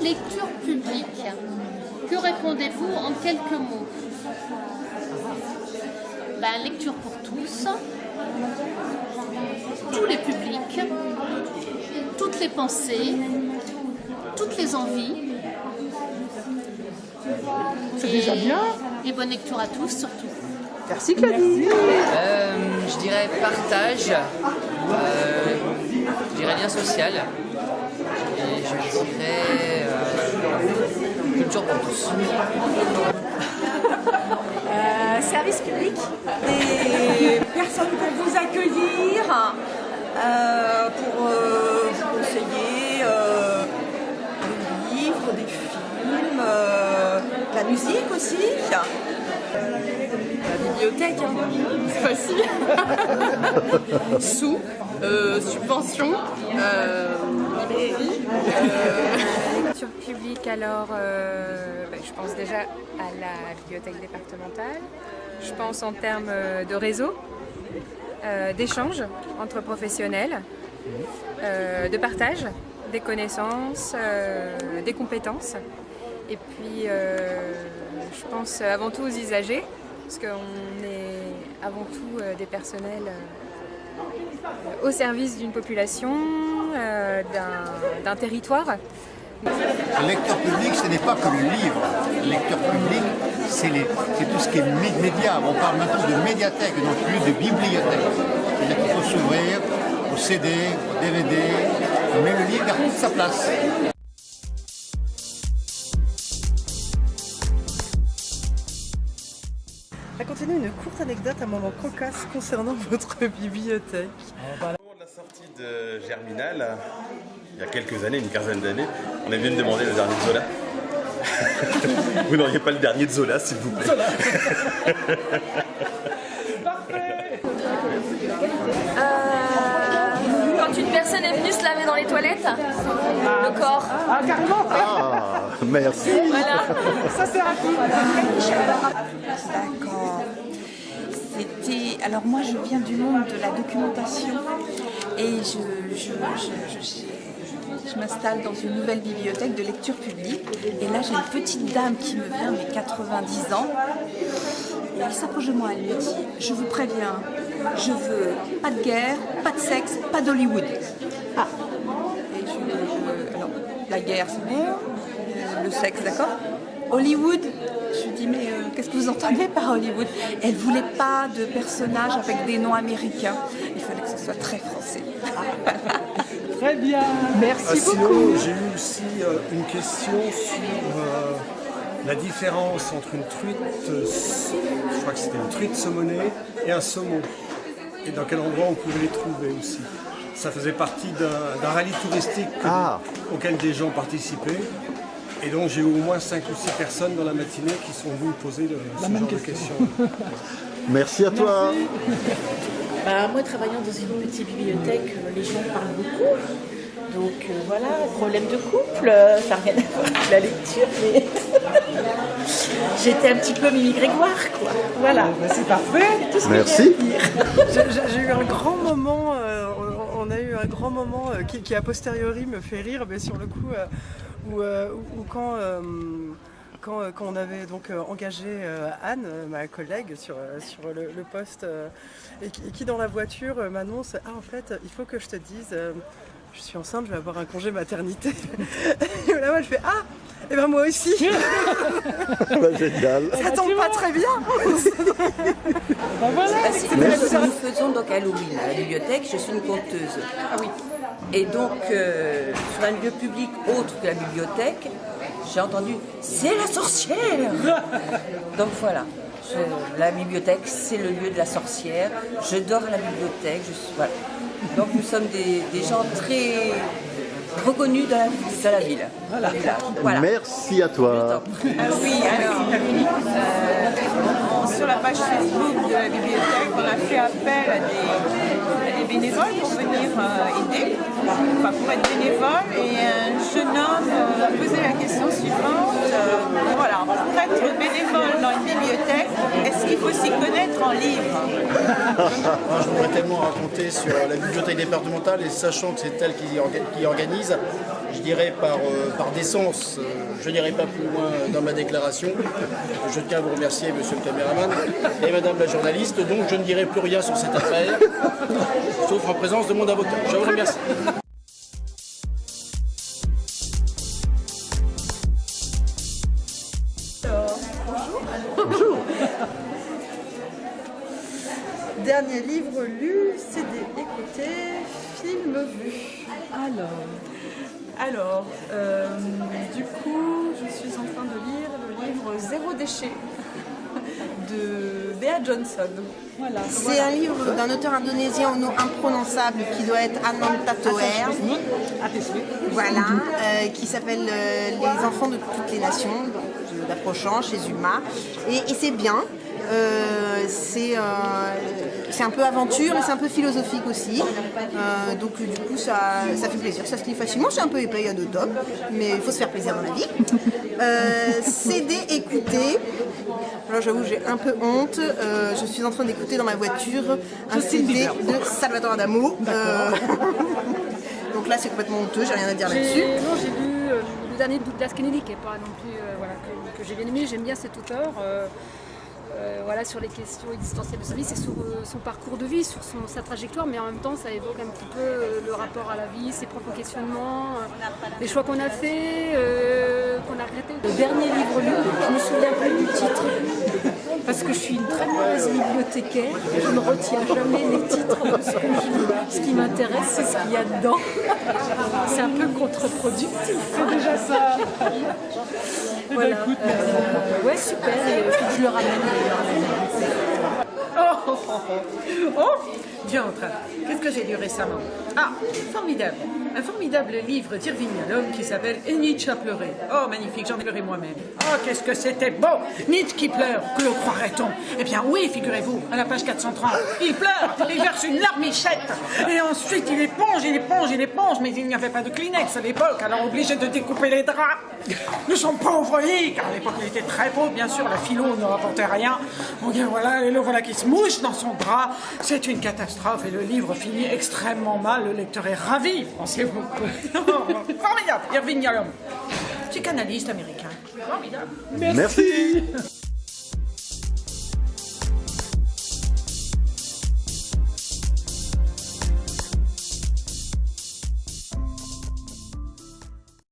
lecture publique. Que répondez-vous en quelques mots? Lecture pour tous les publics, toutes les pensées, toutes les envies. C'est déjà bien. Et bonne lecture à tous surtout. Merci Claudie. Je dirais partage, je dirais lien social et je dirais culture pour tous. Service public, des personnes pour vous accueillir, pour vous conseiller des livres, des films, la musique aussi. La bibliothèque, c'est facile. Sous, subvention, librairie. Lecture publique, alors je pense déjà à la bibliothèque départementale. Je pense en termes de réseau, d'échange entre professionnels, de partage des connaissances, des compétences. Et puis je pense avant tout aux usagers, parce qu'on est avant tout des personnels au service d'une population, d'un territoire. Le lecteur public, ce n'est pas que le livre. Le lecteur public, c'est tout ce qui est média. On parle maintenant de médiathèque, donc plus de bibliothèque. C'est-à-dire qu'il faut s'ouvrir au CD, au DVD, mais le livre garde toute sa place. Racontez-nous une courte anecdote, un moment cocasse concernant votre bibliothèque. Au moment de la sortie de Germinal, il y a quelques années, une quinzaine d'années, on est venu me demander le dernier de Zola. Vous n'auriez pas le dernier de Zola, s'il vous plaît? Quand une personne est venue se laver dans les toilettes, le corps. Ah, carrément. Ah, merci. Voilà. Ça c'est rapide. D'accord. Alors moi je viens du monde de la documentation et je m'installe dans une nouvelle bibliothèque de lecture publique et là j'ai une petite dame qui me vient, mais 90 ans, et elle s'approche de moi, elle me dit: je vous préviens, je veux pas de guerre, pas de sexe, pas d'Hollywood. Ah. Et je lui dis, alors la guerre c'est bon, le sexe d'accord, Hollywood. Je lui dis: mais qu'est-ce que vous entendez par Hollywood? Elle ne voulait pas de personnages avec des noms américains. Il fallait que ce soit très français. Très bien. Merci beaucoup. Sinon, j'ai eu aussi une question sur la différence entre une truite, je crois que c'était une truite saumonée, et un saumon. Et dans quel endroit on pouvait les trouver aussi. Ça faisait partie d'un rallye touristique auquel des gens participaient. Et donc j'ai eu au moins 5 ou 6 personnes dans la matinée qui sont venues me poser ce genre de questions. Merci à toi. Moi, travaillant dans une petite bibliothèque, les gens parlent beaucoup. Donc voilà, problème de couple, ça n'a rien à voir avec la lecture, mais j'étais un petit peu Mimi Grégoire, quoi. Voilà. C'est parfait. Tout ce Merci. que j'ai à dire. J'ai eu un grand moment, on a eu un grand moment qui a posteriori me fait rire, mais sur le coup, où quand on avait donc engagé Anne, ma collègue, sur le poste, et qui dans la voiture m'annonce: ah, en fait, il faut que je te dise, je suis enceinte, je vais avoir un congé maternité. Et là, moi, je fais: ah, et ben moi aussi. Génial. Ça tombe pas très bien. Voilà. Nous faisons donc Halloween à la bibliothèque. Je suis une conteuse. Ah oui. Et donc, sur un lieu public autre que la bibliothèque, j'ai entendu: c'est la sorcière. Donc voilà, la bibliothèque, c'est le lieu de la sorcière. Je dors à la bibliothèque. Voilà. Donc nous sommes des gens très reconnus de la ville. Voilà. Merci à toi. Oui, alors, sur la page Facebook de la bibliothèque, on a fait appel à des bénévoles pour venir aider, enfin pour être bénévole. Et un jeune homme a posé la question suivante. Voilà, pour être bénévole dans une bibliothèque, est-ce qu'il faut s'y connaître en livres? Moi, je voudrais tellement raconter sur la bibliothèque départementale et sachant que c'est elle qui organise, je dirais par décence, je n'irai pas plus loin dans ma déclaration. Je tiens à vous remercier, monsieur le caméraman, et madame la journaliste, donc je ne dirai plus rien sur cette affaire, sauf en présence de mon avocat. Je vous remercie. Bonjour. Dernier livre lu, CD écouté, film vu. Alors, du coup, je suis en train de lire le livre Zéro déchet de Bea Johnson. Voilà. C'est un livre d'un auteur indonésien au nom imprononçable qui doit être Ananta Toer. Voilà, qui s'appelle Les enfants de toutes les nations, d'approchant chez Zuma. Et c'est bien. C'est un peu aventure et c'est un peu philosophique aussi. Donc du coup ça fait plaisir, ça se lit facilement, c'est un peu épais, il y a 2 tomes, mais il faut se faire plaisir dans la vie. CD écouté. Alors j'avoue j'ai un peu honte, je suis en train d'écouter dans ma voiture un CD de Salvatore Adamo. Donc là c'est complètement honteux, j'ai rien à dire là-dessus. Non, j'ai lu le dernier de Douglas Kennedy qui n'est pas non plus voilà, que j'ai bien aimé, j'aime bien cet auteur. Voilà, sur les questions existentielles de sa vie, c'est sur son parcours de vie, sur sa trajectoire, mais en même temps ça évoque un petit peu le rapport à la vie, ses propres questionnements, les choix qu'on a faits, qu'on a regrettés. Le dernier livre lu, je me souviens plus du titre, parce que je suis une très mauvaise bibliothécaire, je ne retiens jamais les titres de ce que je lis. Ce qui m'intéresse, c'est ce qu'il y a dedans. C'est un peu contre-productif. C'est déjà ça. Voilà. Ouais, super, il faut que je le ramène. Diantre, qu'est-ce que j'ai lu récemment? Ah, formidable. Un formidable livre d'Irving Yalom qui s'appelle Et Nietzsche a pleuré. Oh, magnifique, j'en ai pleuré moi-même. Oh, qu'est-ce que c'était beau! Nietzsche qui pleure, que le croirait-on? Eh bien, oui, figurez-vous, à la page 430, il pleure, il verse une larmichette, et ensuite il éponge, mais il n'y avait pas de Kleenex à l'époque, alors obligé de découper les draps de son pauvre lit, car à l'époque il était très pauvre, bien sûr, la philo ne rapportait rien. Donc voilà, et le voilà qui se mouche dans son drap, c'est une catastrophe, et le livre finit extrêmement mal, le lecteur est ravi, pensez-vous. Formidable, Irving Yalom, psychanalyste américain. Formidable. Merci.